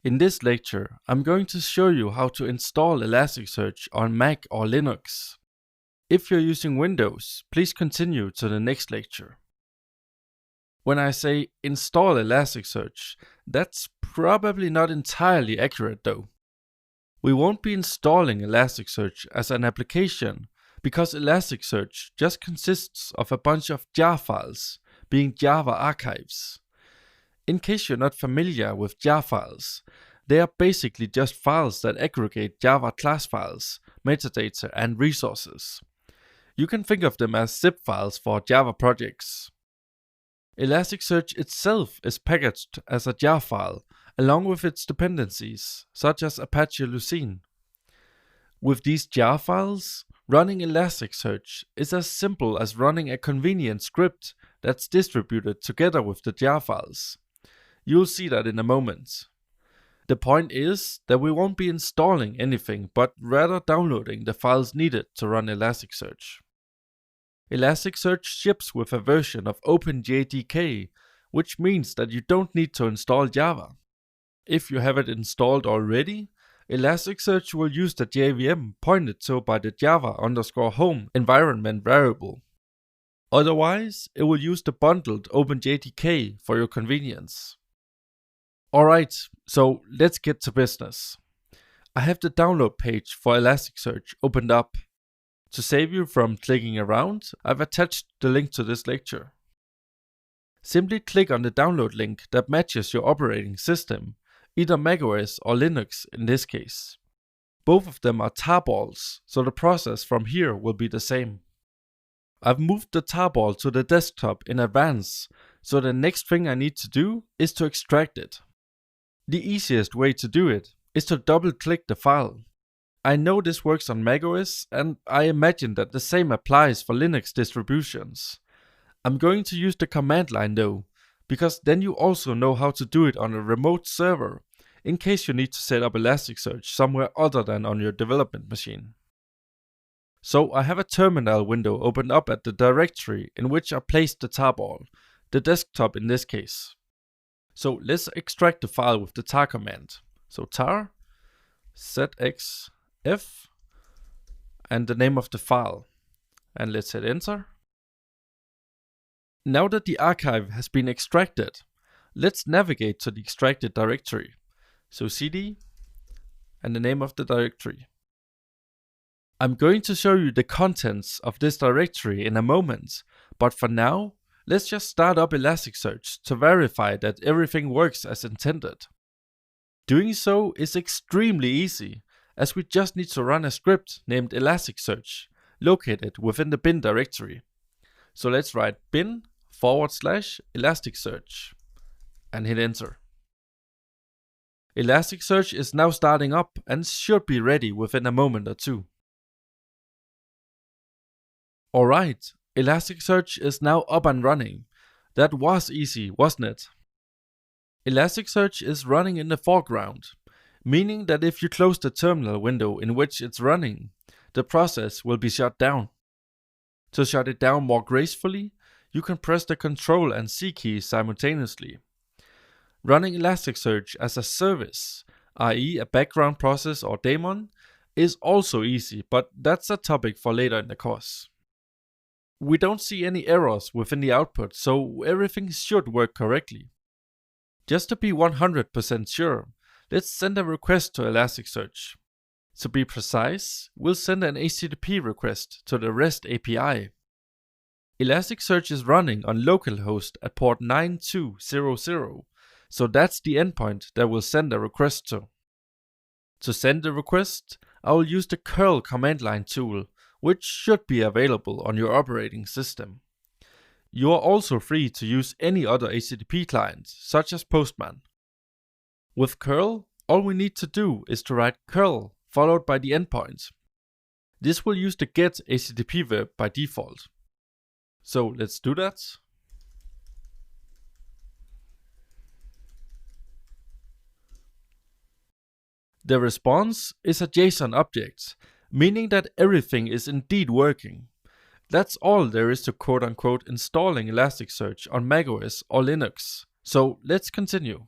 In this lecture, I'm going to show you how to install Elasticsearch on Mac or Linux. If you're using Windows, please continue to the next lecture. When I say install Elasticsearch, that's probably not entirely accurate though. We won't be installing Elasticsearch as an application because Elasticsearch just consists of a bunch of jar files, being Java archives. In case you're not familiar with jar files, they are basically just files that aggregate Java class files, metadata, and resources. You can think of them as zip files for Java projects. Elasticsearch itself is packaged as a jar file, along with its dependencies, such as Apache Lucene. With these jar files, running Elasticsearch is as simple as running a convenient script that's distributed together with the jar files. You'll see that in a moment. The point is that we won't be installing anything, but rather downloading the files needed to run Elasticsearch. Elasticsearch ships with a version of OpenJDK, which means that you don't need to install Java. If you have it installed already, Elasticsearch will use the JVM pointed to by the Java_home environment variable. Otherwise, it will use the bundled OpenJDK for your convenience. Alright, so let's get to business. I have the download page for Elasticsearch opened up. To save you from clicking around, I've attached the link to this lecture. Simply click on the download link that matches your operating system, either macOS or Linux in this case. Both of them are tarballs, so the process from here will be the same. I've moved the tarball to the desktop in advance, so the next thing I need to do is to extract it. The easiest way to do it is to double-click the file. I know this works on macOS, and I imagine that the same applies for Linux distributions. I'm going to use the command line though, because then you also know how to do it on a remote server, in case you need to set up Elasticsearch somewhere other than on your development machine. So I have a terminal window opened up at the directory in which I placed the tarball, the desktop in this case. So let's extract the file with the tar command. So tar zxf and the name of the file, and let's hit enter. Now that the archive has been extracted, let's navigate to the extracted directory. So cd and the name of the directory. I'm going to show you the contents of this directory in a moment, but for now, let's just start up Elasticsearch to verify that everything works as intended. Doing so is extremely easy, as we just need to run a script named Elasticsearch, located within the bin directory. So let's write bin/Elasticsearch and hit enter. Elasticsearch is now starting up and should be ready within a moment or two. Alright, Elasticsearch is now up and running. That was easy, wasn't it? Elasticsearch is running in the foreground, meaning that if you close the terminal window in which it's running, the process will be shut down. To shut it down more gracefully, you can press the Ctrl and C keys simultaneously. Running Elasticsearch as a service, i.e. a background process or daemon, is also easy, but that's a topic for later in the course. We don't see any errors within the output, so everything should work correctly. Just to be 100% sure, let's send a request to Elasticsearch. To be precise, we'll send an HTTP request to the REST API. Elasticsearch is running on localhost at port 9200, so that's the endpoint that we'll send a request to. To send the request, I will use the curl command line tool, which should be available on your operating system. You are also free to use any other HTTP client, such as Postman. With curl, all we need to do is to write curl followed by the endpoint. This will use the get HTTP verb by default. So let's do that. The response is a JSON object, meaning that everything is indeed working. That's all there is to quote-unquote installing Elasticsearch on macOS or Linux. So let's continue.